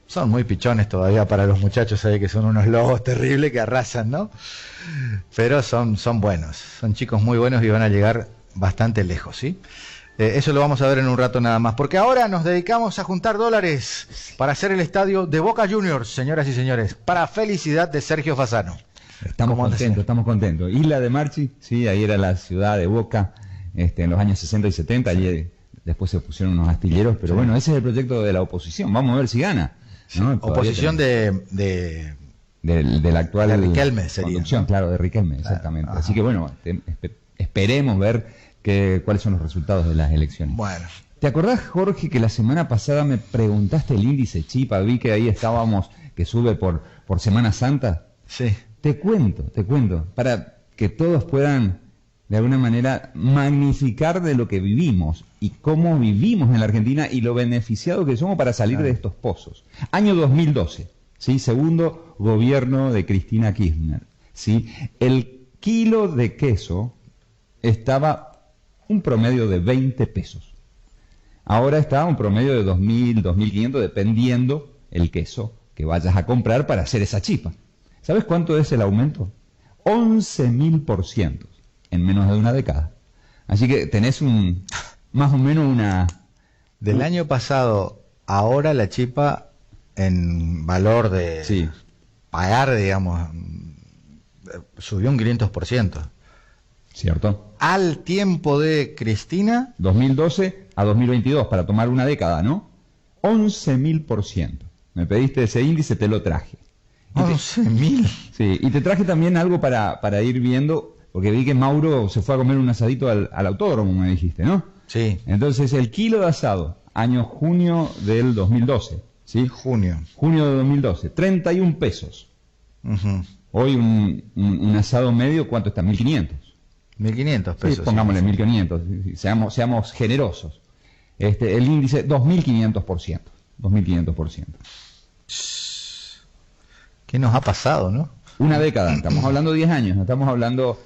son muy pichones todavía para los muchachos ahí, que son unos lobos terribles que arrasan, ¿no? Pero son buenos, son chicos muy buenos y van a llegar bastante lejos, ¿sí? Eso lo vamos a ver en un rato nada más, porque ahora nos dedicamos a juntar dólares para hacer el estadio de Boca Juniors, señoras y señores, para felicidad de Sergio Fasano. Estamos contentos. Isla de Marchi, sí, ahí era la ciudad de Boca, en los años 60 y 70, allí después se pusieron unos astilleros, pero bueno, ese es el proyecto de la oposición, vamos a ver si gana, ¿no? Oposición del actual de Riquelme sería, conducción, ¿no? Claro, de Riquelme, exactamente. Ajá. Así que bueno, esperemos ver cuáles son los resultados de las elecciones. Bueno. ¿Te acordás, Jorge, que la semana pasada me preguntaste el índice Chipa? Vi que ahí estábamos, que sube por Semana Santa. Sí. Te cuento, para que todos puedan, de alguna manera, magnificar de lo que vivimos y cómo vivimos en la Argentina y lo beneficiados que somos para salir de estos pozos. Año 2012, ¿sí? Segundo gobierno de Cristina Kirchner, ¿sí? El kilo de queso estaba un promedio de 20 pesos. Ahora está un promedio de 2.000, 2.500, dependiendo el queso que vayas a comprar para hacer esa chipa. ¿Sabes cuánto es el aumento? 11.000% en menos de una década. Así que tenés más o menos una... Del año pasado, ahora la chipa en valor de pagar, digamos, subió un 500%. ¿Cierto? Al tiempo de Cristina... 2012 a 2022, para tomar una década, ¿no? 11.000%. Me pediste ese índice, te lo traje. 11.000. Sí, y te traje también algo para ir viendo, porque vi que Mauro se fue a comer un asadito al autódromo, me dijiste, ¿no? Sí. Entonces, el kilo de asado, año junio del 2012, ¿sí? Junio de 2012, 31 pesos. Uh-huh. Hoy un asado medio, ¿cuánto está? 1.500. 1.500 pesos. Sí, pongámosle 1.500, seamos generosos. El índice, 2.500%. 2.500%. ¿Qué nos ha pasado, no? Una década, estamos hablando 10 años, no estamos hablando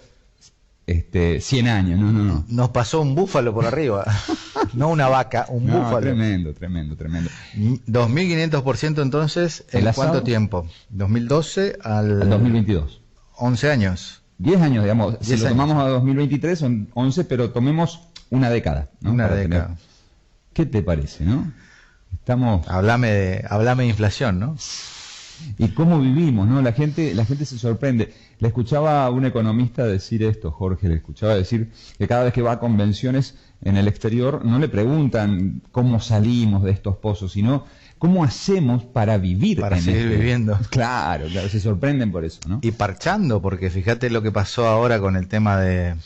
100 años, no. Nos pasó un búfalo por arriba, no una vaca, un búfalo. Tremendo. 2.500% entonces, ¿en cuánto tiempo? 2012 al 2022. 11 años. 10 años, digamos. Si lo tomamos a 2023 son 11, pero tomemos una década, ¿no? Una década. ¿Qué te parece, no? Háblame de inflación, ¿no? Y cómo vivimos, ¿no? La gente se sorprende. Le escuchaba a un economista decir esto, Jorge, le escuchaba decir que cada vez que va a convenciones en el exterior no le preguntan cómo salimos de estos pozos, sino cómo hacemos para vivir. Para seguir viviendo. Claro, se sorprenden por eso, ¿no? Y parchando, porque fíjate lo que pasó ahora con el tema de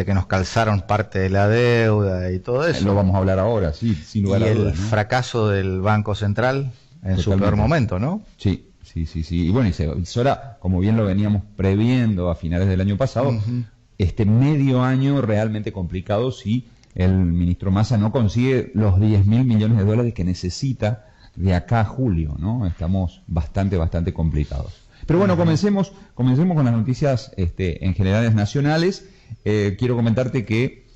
que nos calzaron parte de la deuda y todo eso. Lo vamos a hablar ahora, sí, sin lugar a dudas. Y el fracaso del Banco Central en su peor momento, ¿no? Sí. Y bueno, y ahora, como bien lo veníamos previendo a finales del año pasado, medio año realmente complicado si el ministro Massa no consigue los 10.000 millones de dólares que necesita de acá a julio, ¿no? Estamos bastante complicados. Pero bueno, comencemos con las noticias en generales nacionales. Quiero comentarte que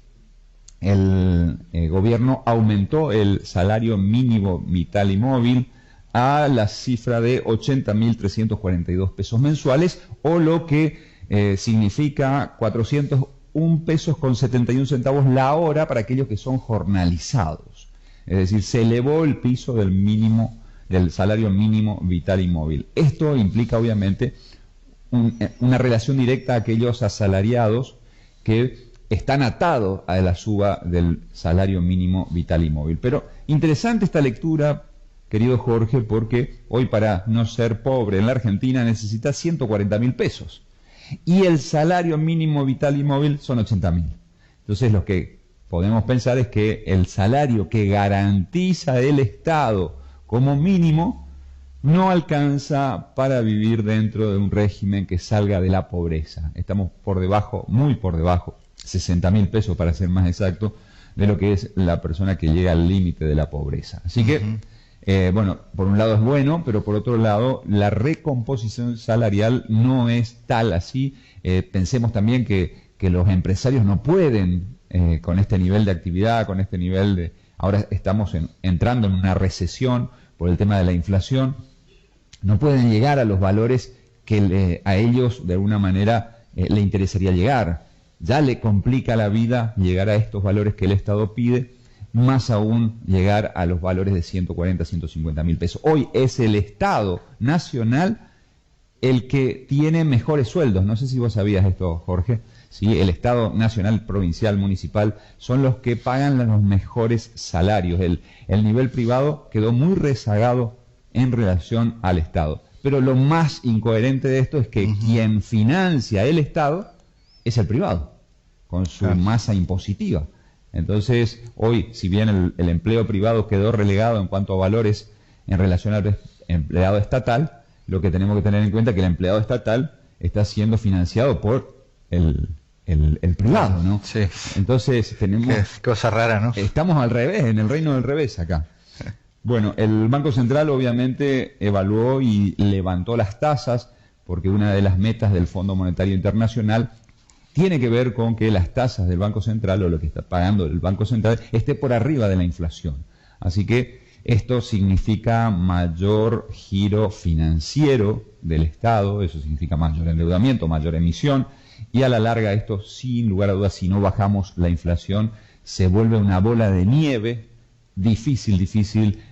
el gobierno aumentó el salario mínimo vital y móvil a la cifra de 80.342 pesos mensuales, o lo que significa 401 pesos con 71 centavos la hora para aquellos que son jornalizados. Es decir, se elevó el piso del salario mínimo vital y móvil. Esto implica obviamente una relación directa a aquellos asalariados que están atados a la suba del salario mínimo vital y móvil. Pero interesante esta lectura, querido Jorge, porque hoy para no ser pobre en la Argentina necesita 140.000 pesos. Y el salario mínimo vital y móvil son 80.000. Entonces lo que podemos pensar es que el salario que garantiza el Estado como mínimo no alcanza para vivir dentro de un régimen que salga de la pobreza. Estamos por debajo, muy por debajo, 60.000 pesos para ser más exacto, de lo que es la persona que llega al límite de la pobreza. Así que... bueno, por un lado es bueno, pero por otro lado la recomposición salarial no es tal así. Pensemos también que los empresarios no pueden, con este nivel de actividad, con este nivel de... Ahora estamos entrando en una recesión por el tema de la inflación, no pueden llegar a los valores que a ellos de alguna manera le interesaría llegar. Ya le complica la vida llegar a estos valores que el Estado pide, más aún llegar a los valores de 140, 150 mil pesos. Hoy es el Estado nacional el que tiene mejores sueldos. No sé si vos sabías esto, Jorge. ¿Sí? El Estado nacional, provincial, municipal, son los que pagan los mejores salarios. El nivel privado quedó muy rezagado en relación al Estado. Pero lo más incoherente de esto es que quien financia el Estado es el privado, con su masa impositiva. Entonces, hoy, si bien el empleo privado quedó relegado en cuanto a valores en relación al empleado estatal, lo que tenemos que tener en cuenta es que el empleado estatal está siendo financiado por el privado, ¿no? Sí. Entonces, tenemos... Qué cosa rara, ¿no? Estamos al revés, en el reino del revés acá. Bueno, el Banco Central obviamente evaluó y levantó las tasas, porque una de las metas del Fondo Monetario Internacional tiene que ver con que las tasas del Banco Central, o lo que está pagando el Banco Central, esté por arriba de la inflación. Así que esto significa mayor giro financiero del Estado, eso significa mayor endeudamiento, mayor emisión, y a la larga esto, sin lugar a dudas, si no bajamos la inflación, se vuelve una bola de nieve difícil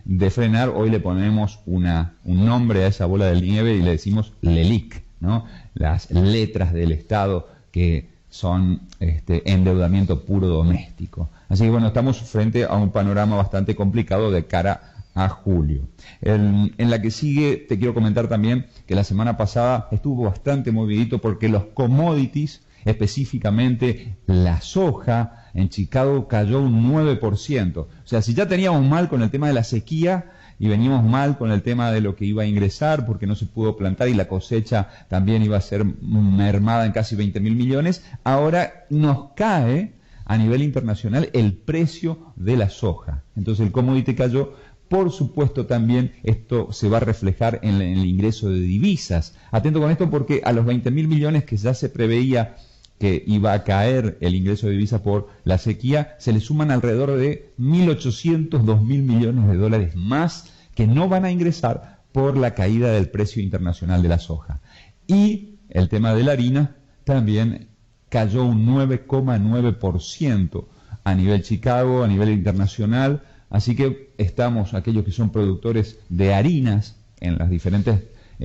de frenar. Hoy le ponemos un nombre a esa bola de nieve y le decimos LELIC, ¿no? Las letras del Estado que son endeudamiento puro doméstico. Así que bueno, estamos frente a un panorama bastante complicado de cara a julio. En la que sigue te quiero comentar también que la semana pasada estuvo bastante movidito porque los commodities, específicamente la soja, en Chicago cayó un 9%. O sea, si ya teníamos mal con el tema de la sequía y veníamos mal con el tema de lo que iba a ingresar porque no se pudo plantar y la cosecha también iba a ser mermada en casi 20 mil millones, ahora nos cae a nivel internacional el precio de la soja. Entonces el commodity cayó. Por supuesto también esto se va a reflejar en el ingreso de divisas. Atento con esto porque a los 20 mil millones que ya se preveía que iba a caer el ingreso de divisas por la sequía, se le suman alrededor de 1.800, 2.000 millones de dólares más que no van a ingresar por la caída del precio internacional de la soja. Y el tema de la harina también cayó un 9,9% a nivel Chicago, a nivel internacional. Así que estamos, aquellos que son productores de harinas en las diferentes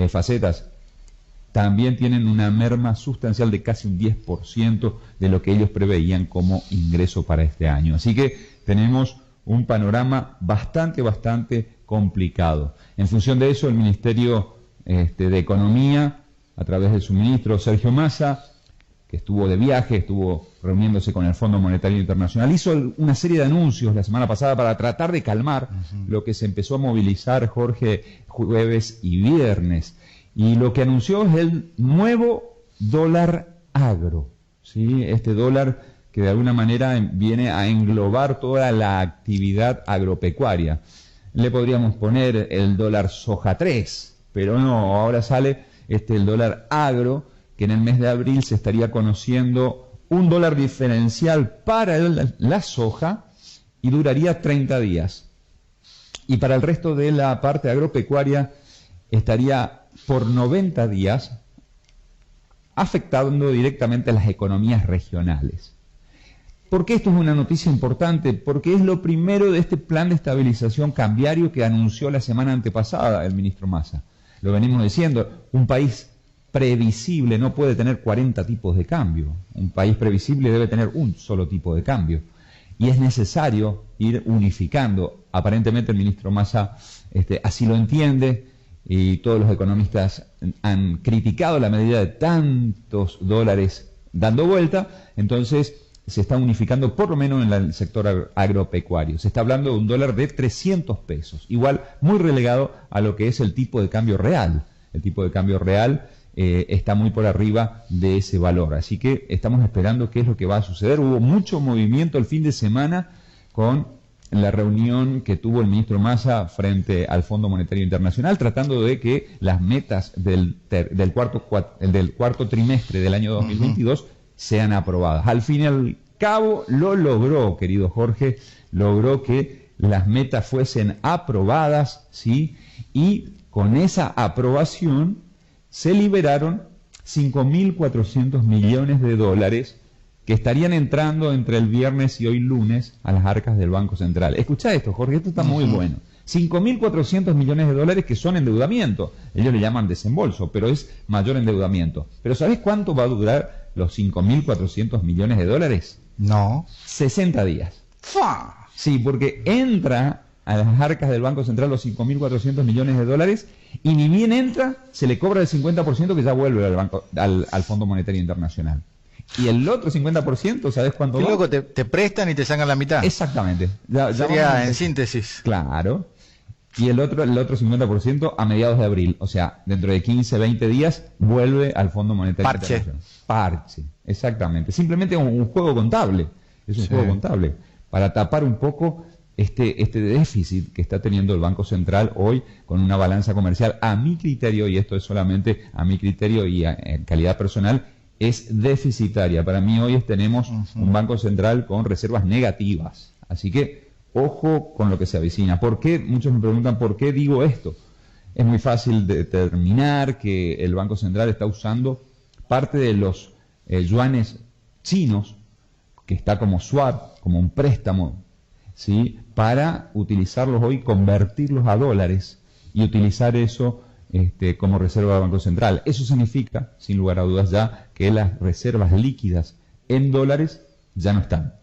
facetas, también tienen una merma sustancial de casi un 10% de lo que ellos preveían como ingreso para este año. Así que tenemos un panorama bastante complicado. En función de eso, el Ministerio de Economía, a través de su ministro Sergio Massa, que estuvo de viaje, estuvo reuniéndose con el Fondo Monetario Internacional, hizo una serie de anuncios la semana pasada para tratar de calmar lo que se empezó a movilizar, Jorge, jueves y viernes. Y lo que anunció es el nuevo dólar agro, ¿sí? Este dólar que de alguna manera viene a englobar toda la actividad agropecuaria. Le podríamos poner el dólar soja 3, pero no, ahora sale el dólar agro, que en el mes de abril se estaría conociendo un dólar diferencial para la soja y duraría 30 días. Y para el resto de la parte agropecuaria estaría por 90 días afectando directamente a las economías regionales. ¿Por qué esto es una noticia importante? Porque es lo primero de este plan de estabilización cambiario que anunció la semana antepasada el ministro Massa. Lo venimos diciendo, un país previsible no puede tener 40 tipos de cambio. Un país previsible debe tener un solo tipo de cambio. Y es necesario ir unificando. Aparentemente el ministro Massa así lo entiende, y todos los economistas han criticado la medida de tantos dólares dando vuelta. Entonces se está unificando por lo menos en el sector agropecuario. Se está hablando de un dólar de 300 pesos, igual muy relegado a lo que es el tipo de cambio real. El tipo de cambio real está muy por arriba de ese valor. Así que estamos esperando qué es lo que va a suceder. Hubo mucho movimiento el fin de semana con la reunión que tuvo el ministro Massa frente al Fondo Monetario Internacional, tratando de que las metas del cuarto trimestre del año 2022 sean aprobadas. Al fin y al cabo lo logró, querido Jorge, logró que las metas fuesen aprobadas, ¿sí? Y con esa aprobación se liberaron 5.400 millones de dólares que estarían entrando entre el viernes y hoy lunes a las arcas del Banco Central. Escuchá esto, Jorge, esto está muy bueno. 5.400 millones de dólares que son endeudamiento. Ellos le llaman desembolso, pero es mayor endeudamiento. ¿Pero sabés cuánto va a durar los 5.400 millones de dólares? No. 60 días. ¡Fua! Sí, porque entra a las arcas del Banco Central los 5.400 millones de dólares y ni bien entra, se le cobra el 50% que ya vuelve al Fondo Monetario Internacional. Y el otro 50%, ¿sabes cuánto va? Loco, te prestan y te sacan la mitad. Exactamente. Sería en síntesis. Claro. Y el otro 50% a mediados de abril. O sea, dentro de 15, 20 días vuelve al Fondo Monetario Internacional. Parche. Exactamente. Simplemente un juego contable. Es un juego contable. Para tapar un poco este déficit que está teniendo el Banco Central hoy con una balanza comercial, a mi criterio, y esto es solamente a mi criterio y en calidad personal, es deficitaria. Para mí hoy tenemos un Banco Central con reservas negativas. Así que ojo con lo que se avecina. ¿Por qué? Muchos me preguntan por qué digo esto. Es muy fácil determinar que el Banco Central está usando parte de los yuanes chinos, que está como swap, como un préstamo, ¿sí? Para utilizarlos hoy, convertirlos a dólares y utilizar eso como reserva del Banco Central. Eso significa, sin lugar a dudas ya, que las reservas líquidas en dólares ya no están.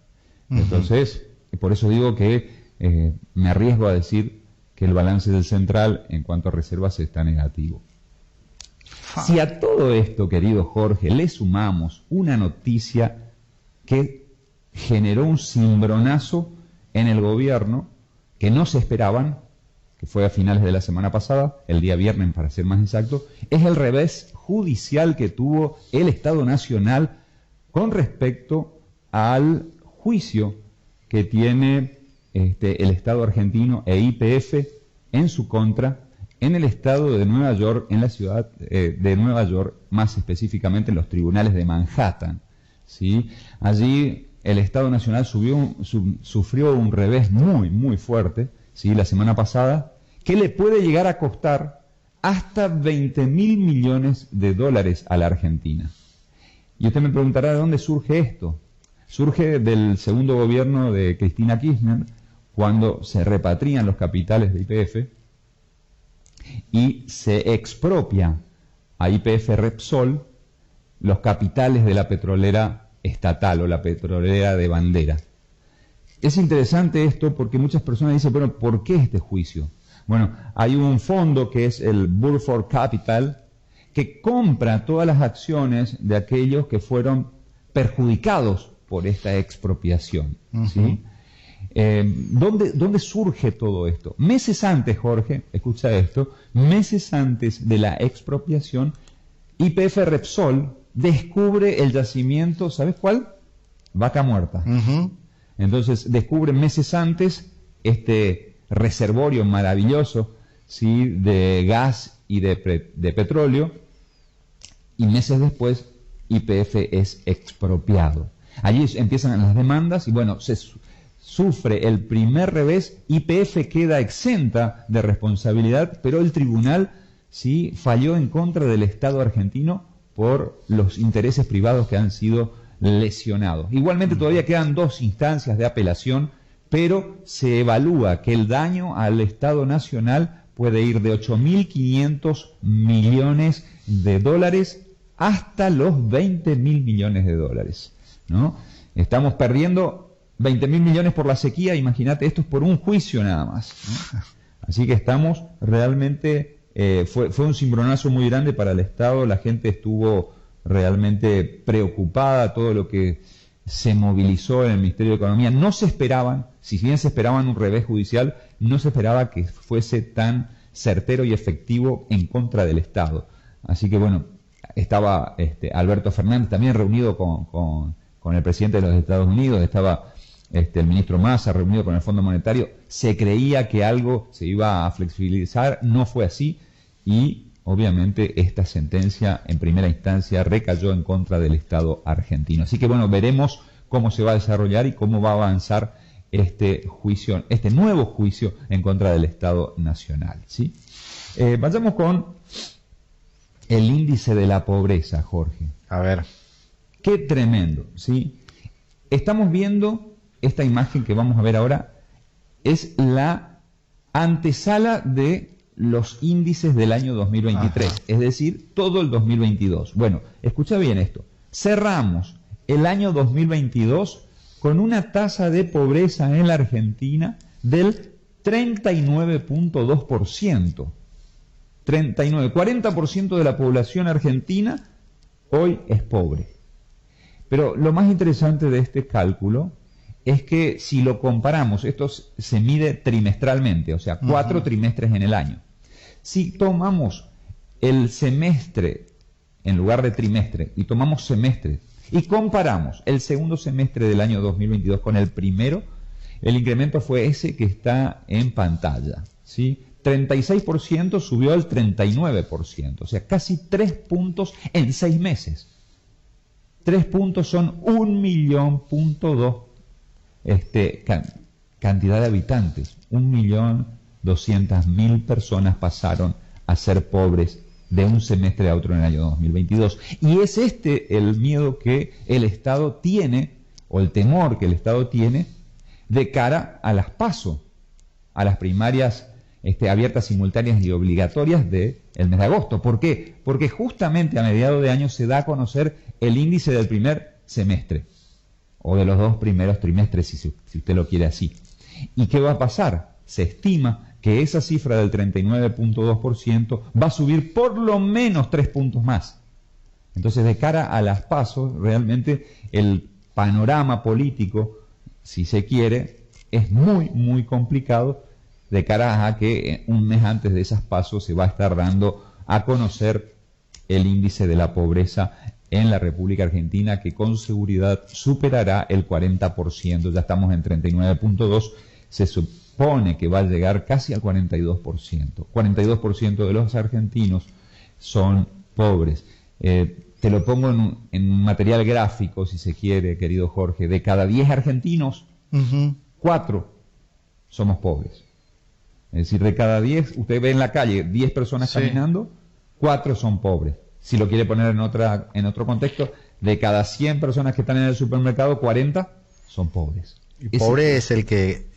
Entonces, por eso digo que me arriesgo a decir que el balance del Central en cuanto a reservas está negativo. Si a todo esto, querido Jorge, le sumamos una noticia que generó un cimbronazo en el gobierno que no se esperaban, que fue a finales de la semana pasada, el día viernes para ser más exacto, es el revés judicial que tuvo el Estado Nacional con respecto al juicio que tiene el Estado argentino e YPF en su contra en el estado de Nueva York, en la ciudad de Nueva York, más específicamente en los tribunales de Manhattan, ¿sí? Allí el Estado Nacional sufrió un revés muy, muy fuerte, ¿sí? La semana pasada, que le puede llegar a costar hasta 20.000 millones de dólares a la Argentina. Y usted me preguntará de dónde surge esto. Surge del segundo gobierno de Cristina Kirchner, cuando se repatrian los capitales de YPF y se expropia a YPF Repsol los capitales de la petrolera estatal o la petrolera de bandera. Es interesante esto porque muchas personas dicen, bueno, ¿por qué este juicio? Bueno, hay un fondo que es el Burford Capital que compra todas las acciones de aquellos que fueron perjudicados por esta expropiación, ¿sí? ¿Dónde surge todo esto? Meses antes, Jorge, escucha esto, meses antes de la expropiación, YPF Repsol descubre el yacimiento, ¿sabes cuál? Vaca Muerta. Entonces descubre meses antes este reservorio maravilloso, ¿sí? De gas y de petróleo, y meses después YPF es expropiado. Allí empiezan las demandas y bueno, se sufre el primer revés, YPF queda exenta de responsabilidad, pero el tribunal sí falló en contra del Estado argentino por los intereses privados que han sido lesionados. Igualmente todavía quedan 2 instancias de apelación, pero se evalúa que el daño al Estado Nacional puede ir de 8.500 millones de dólares hasta los 20.000 millones de dólares, ¿no? Estamos perdiendo 20.000 millones por la sequía, imagínate, esto es por un juicio nada más, ¿no? Así que estamos realmente, fue un cimbronazo muy grande para el Estado, la gente estuvo realmente preocupada, todo lo que se movilizó en el Ministerio de Economía, no se esperaban, si bien se esperaban un revés judicial, no se esperaba que fuese tan certero y efectivo en contra del Estado. Así que bueno, estaba Alberto Fernández también reunido con el presidente de los Estados Unidos, estaba el ministro Massa reunido con el Fondo Monetario, se creía que algo se iba a flexibilizar, no fue así, y obviamente esta sentencia en primera instancia recayó en contra del Estado argentino. Así que bueno, veremos cómo se va a desarrollar y cómo va a avanzar este nuevo juicio en contra del Estado Nacional, ¿sí? Vayamos con el índice de la pobreza, Jorge. A ver. Qué tremendo, ¿sí? Estamos viendo esta imagen que vamos a ver ahora, es la antesala de los índices del año 2023, ajá, es decir, todo el 2022. Bueno, escucha bien esto. Cerramos el año 2022 con una tasa de pobreza en la Argentina del 39.2%. 40% de la población argentina hoy es pobre. Pero lo más interesante de este cálculo es que si lo comparamos, esto se mide trimestralmente, o sea, 4 trimestres en el año. Si tomamos el semestre en lugar de trimestre y tomamos semestre y comparamos el segundo semestre del año 2022 con el primero, el incremento fue ese que está en pantalla, ¿sí? 36% subió al 39%, o sea, casi 3 puntos en 6 meses. 3 puntos son 1.200.000 cantidad de habitantes. 1.200.000 personas pasaron a ser pobres de un semestre a otro en el año 2022. Y es el miedo que el Estado tiene, o el temor que el Estado tiene, de cara a las PASO, a las primarias abiertas, simultáneas y obligatorias del mes de agosto. ¿Por qué? Porque justamente a mediados de año se da a conocer el índice del primer semestre, o de los 2 primeros trimestres, si usted lo quiere así. ¿Y qué va a pasar? Se estima que esa cifra del 39.2% va a subir por lo menos 3 puntos más. Entonces, de cara a las PASO, realmente el panorama político, si se quiere, es muy, muy complicado, de cara a que un mes antes de esas PASO se va a estar dando a conocer el índice de la pobreza en la República Argentina, que con seguridad superará el 40%, ya estamos en 39.2%, se supone que va a llegar casi al 42%. 42% de los argentinos son pobres. Te lo pongo en un material gráfico, si se quiere, querido Jorge. De cada 10 argentinos, 4 somos pobres. Es decir, de cada 10, usted ve en la calle 10 personas caminando, 4 son pobres. Si lo quiere poner en otro contexto, de cada 100 personas que están en el supermercado, 40 son pobres. Y pobre es el que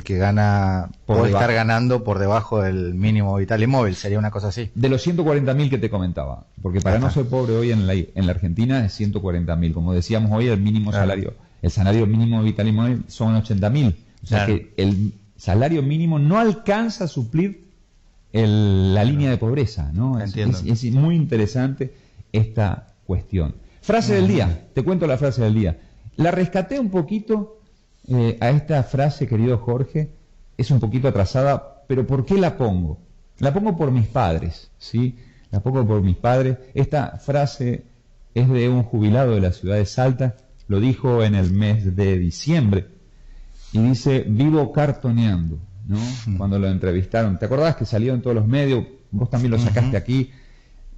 gana, puede estar ganando por debajo del mínimo vital y móvil, sería una cosa así. De los 140.000 que te comentaba, porque para no ser pobre hoy en la Argentina es 140.000. Como decíamos hoy, el mínimo salario, el salario mínimo vital y móvil son 80.000. O sea que el salario mínimo no alcanza a suplir la línea de pobreza, ¿no? Es muy interesante esta cuestión. Frase del día, te cuento la frase del día. La rescaté un poquito a esta frase, querido Jorge, es un poquito atrasada, pero ¿por qué la pongo? La pongo por mis padres, ¿sí? La pongo por mis padres. Esta frase es de un jubilado de la ciudad de Salta, lo dijo en el mes de diciembre, y dice, vivo cartoneando, ¿no? Cuando lo entrevistaron. ¿Te acordás que salió en todos los medios? Vos también lo sacaste aquí.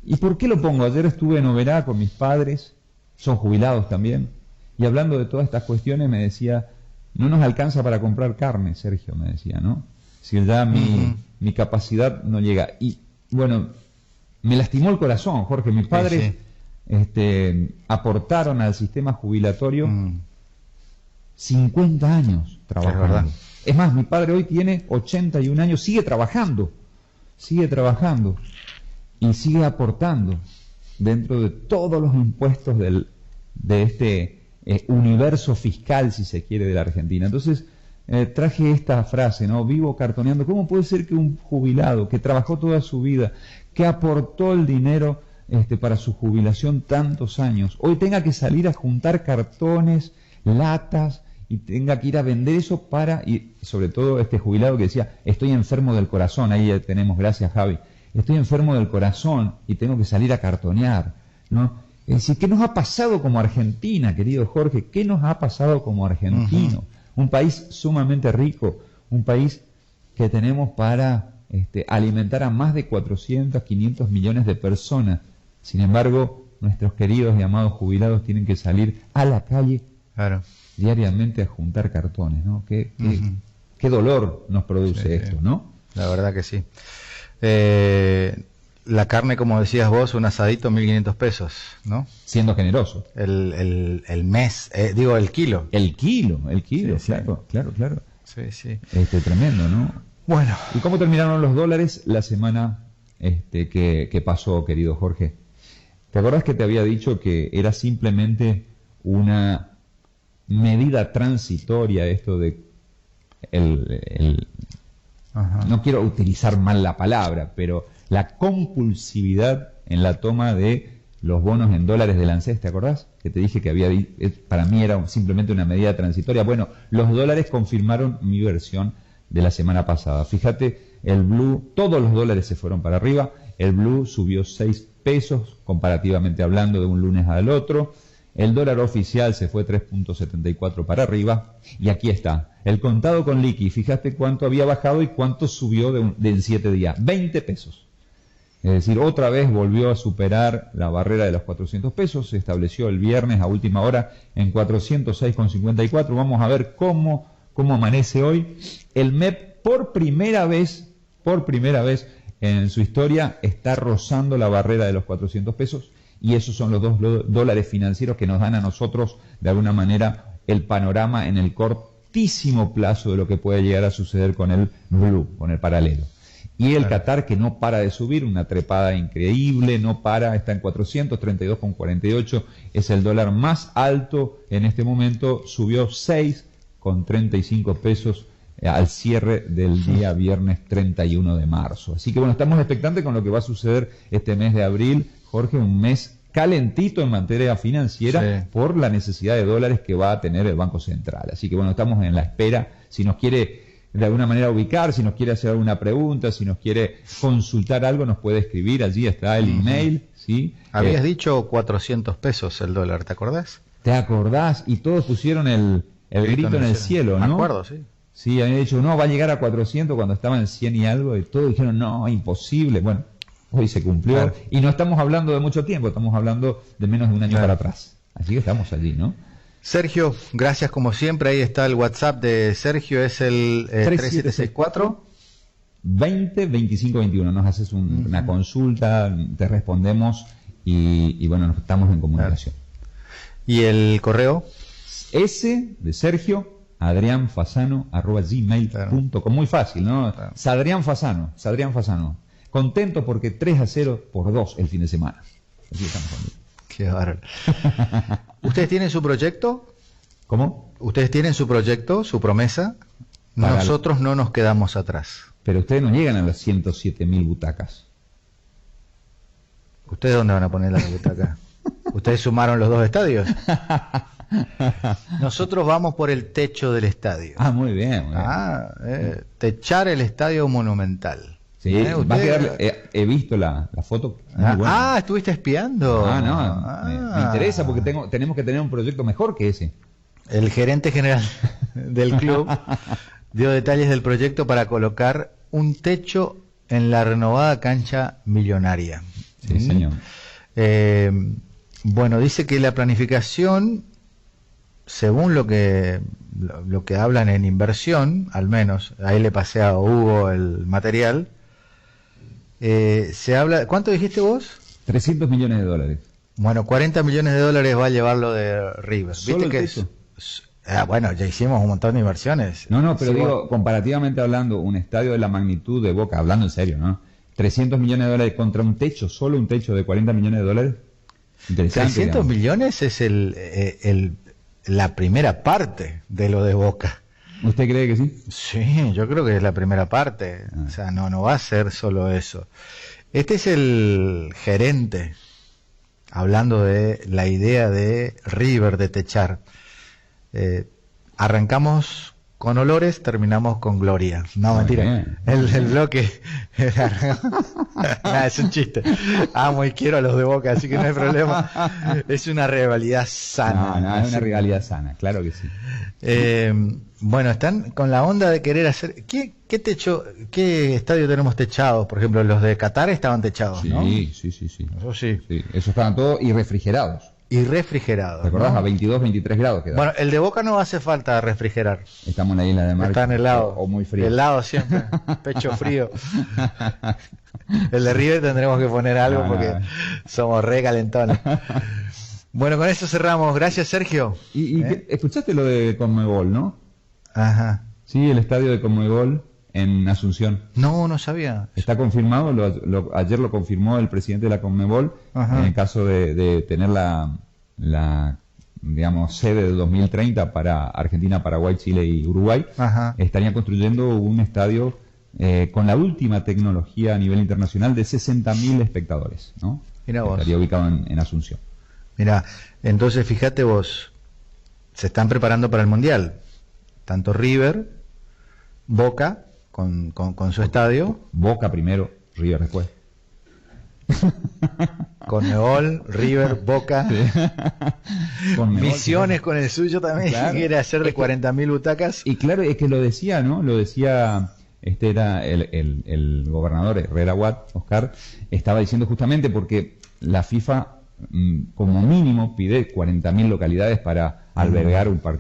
¿Y por qué lo pongo? Ayer estuve en Oberá con mis padres, son jubilados también, y hablando de todas estas cuestiones me decía, no nos alcanza para comprar carne, Sergio, me decía, ¿no? Si ya mi capacidad no llega. Y bueno, me lastimó el corazón, Jorge. Mis padres aportaron al sistema jubilatorio 50 años trabajando. Es más, mi padre hoy tiene 81 años, sigue trabajando y sigue aportando dentro de todos los impuestos de este universo fiscal, si se quiere, de la Argentina. Entonces, traje esta frase, ¿no? Vivo cartoneando. ¿Cómo puede ser que un jubilado que trabajó toda su vida, que aportó el dinero para su jubilación tantos años, hoy tenga que salir a juntar cartones, latas, y tenga que ir a vender eso y sobre todo este jubilado que decía, estoy enfermo del corazón, ahí tenemos, gracias Javi, estoy enfermo del corazón y tengo que salir a cartonear, ¿no? Es decir, ¿qué nos ha pasado como Argentina, querido Jorge? ¿Qué nos ha pasado como argentino? Un país sumamente rico, un país que tenemos para alimentar a más de 400, 500 millones de personas. Sin embargo, nuestros queridos y amados jubilados tienen que salir a la calle Claro. diariamente a juntar cartones, ¿no? Qué dolor nos produce esto, ¿no? La verdad que sí. La carne, como decías vos, un asadito, 1.500 pesos, ¿no? Siendo generoso. El mes, digo, el kilo. El kilo, Sí, claro. Sí. Tremendo, ¿no? Bueno. ¿Y cómo terminaron los dólares la semana que pasó, querido Jorge? ¿Te acordás que te había dicho que era simplemente una medida transitoria esto de no quiero utilizar mal la palabra, pero la compulsividad en la toma de los bonos en dólares del ANSES, ¿te acordás? Que te dije que para mí era simplemente una medida transitoria. Bueno, los dólares confirmaron mi versión de la semana pasada. Fíjate, el blue, todos los dólares se fueron para arriba, el blue subió 6 pesos comparativamente hablando de un lunes al otro, el dólar oficial se fue 3.74 para arriba, y aquí está, el contado con liqui, fíjate cuánto había bajado y cuánto subió en 7 días, 20 pesos. Es decir, otra vez volvió a superar la barrera de los 400 pesos, se estableció el viernes a última hora en 406,54. Vamos a ver cómo amanece hoy. El MEP por primera vez en su historia está rozando la barrera de los 400 pesos, y esos son los 2 dólares financieros que nos dan a nosotros, de alguna manera, el panorama en el cortísimo plazo de lo que puede llegar a suceder con el blue, con el paralelo. Y el Qatar, que no para de subir, una trepada increíble, no para, está en 432,48, es el dólar más alto en este momento, subió 6,35 pesos al cierre del día viernes 31 de marzo. Así que bueno, estamos expectantes con lo que va a suceder este mes de abril, Jorge, un mes calentito en materia financiera por la necesidad de dólares que va a tener el Banco Central. Así que bueno, estamos en la espera. Si nos quiere de alguna manera ubicar, si nos quiere hacer alguna pregunta, si nos quiere consultar algo, nos puede escribir, allí está el email, ¿sí? Habías dicho 400 pesos el dólar, ¿te acordás? ¿Te acordás? Y todos pusieron el grito en el cielo, ¿no? Me acuerdo, sí. Sí, habían dicho, no, va a llegar a 400 cuando estaba en 100 y algo, y todos dijeron, no, imposible. Bueno, hoy se cumplió, claro. Y no estamos hablando de mucho tiempo, estamos hablando de menos de un año para atrás. Así que estamos allí, ¿no? Sergio, gracias como siempre. Ahí está el WhatsApp de Sergio, es el 3764 20 25 21. Nos haces una consulta, te respondemos y bueno, estamos en comunicación. Claro. ¿Y el correo? S de Sergio, adrianfasano@gmail.com. Claro. Muy fácil, ¿no? Claro. Sadrián Fasano. Contento porque 3-0 por 2 el fin de semana. Así estamos conmigo. Qué bárbaro. ¿Ustedes tienen su proyecto? ¿Cómo? ¿Ustedes tienen su proyecto, su promesa? Nosotros no nos quedamos atrás. Pero ustedes no llegan a las 107.000 butacas. ¿Ustedes dónde van a poner las butacas? ¿Ustedes sumaron los 2 estadios? Nosotros vamos por el techo del estadio. Ah, muy bien. Techar el estadio Monumental. Sí, va a quedar, he visto la foto. ¿Estuviste espiando? Me interesa porque tenemos que tener un proyecto mejor que ese. El gerente general del club dio detalles del proyecto para colocar un techo en la renovada cancha millonaria. Sí, señor. Bueno, dice que la planificación, según lo que hablan en inversión, al menos, ahí le pasé a Hugo el material, se habla, ¿cuánto dijiste vos? 300 millones de dólares. Bueno, 40 millones de dólares va a llevarlo de River. ¿Viste que bueno, ya hicimos un montón de inversiones. No, pero digo, comparativamente hablando, un estadio de la magnitud de Boca, hablando en serio, ¿no? 300 millones de dólares contra un techo, solo un techo de 40 millones de dólares. Interesante. 300 millones es la primera parte de lo de Boca. ¿Usted cree que sí? Sí, yo creo que es la primera parte. O sea, no va a ser solo eso. Este es el gerente hablando de la idea de River de techar. Arrancamos con olores, terminamos con gloria. No, mentira. El bloque es un chiste. Amo y quiero a los de Boca, así que no hay problema. Es una rivalidad sana. Es una rivalidad sana, claro que sí. Bueno, están con la onda de querer hacer... ¿Qué estadio tenemos techados? Por ejemplo, los de Qatar estaban techados, ¿no? Sí. Eso estaban todos y refrigerados. Y refrigerado. ¿Te acordás? ¿no? A 22, 23 grados quedaba. Bueno, el de Boca no hace falta refrigerar. Estamos en la isla de Mar. Está en helado. O muy frío. Helado siempre. Pecho frío. El de River tendremos que poner algo porque somos re calentones. Bueno, con eso cerramos. Gracias, Sergio. Y escuchaste lo de Conmebol, ¿no? Ajá. Sí, el estadio de Conmebol en Asunción. No sabía. Está confirmado, ayer lo confirmó el presidente de la Conmebol. Ajá. En el caso de tener la digamos, sede de 2030 para Argentina, Paraguay, Chile y Uruguay. Ajá. Estarían construyendo un estadio con la última tecnología a nivel internacional de 60.000 espectadores, ¿no? Mirá vos. Estaría ubicado en Asunción. Mirá, entonces fíjate vos, se están preparando para el Mundial. Tanto River, Boca, con su estadio. Boca primero, River después. Conmebol, River, Boca. Sí. Misiones con el suyo también, claro. Quiere hacer de 40.000 butacas. Y claro, es que lo decía, ¿no? Lo decía, era el gobernador Herrera Watt, Oscar, estaba diciendo justamente porque la FIFA como mínimo pide 40.000 localidades para albergar un partido.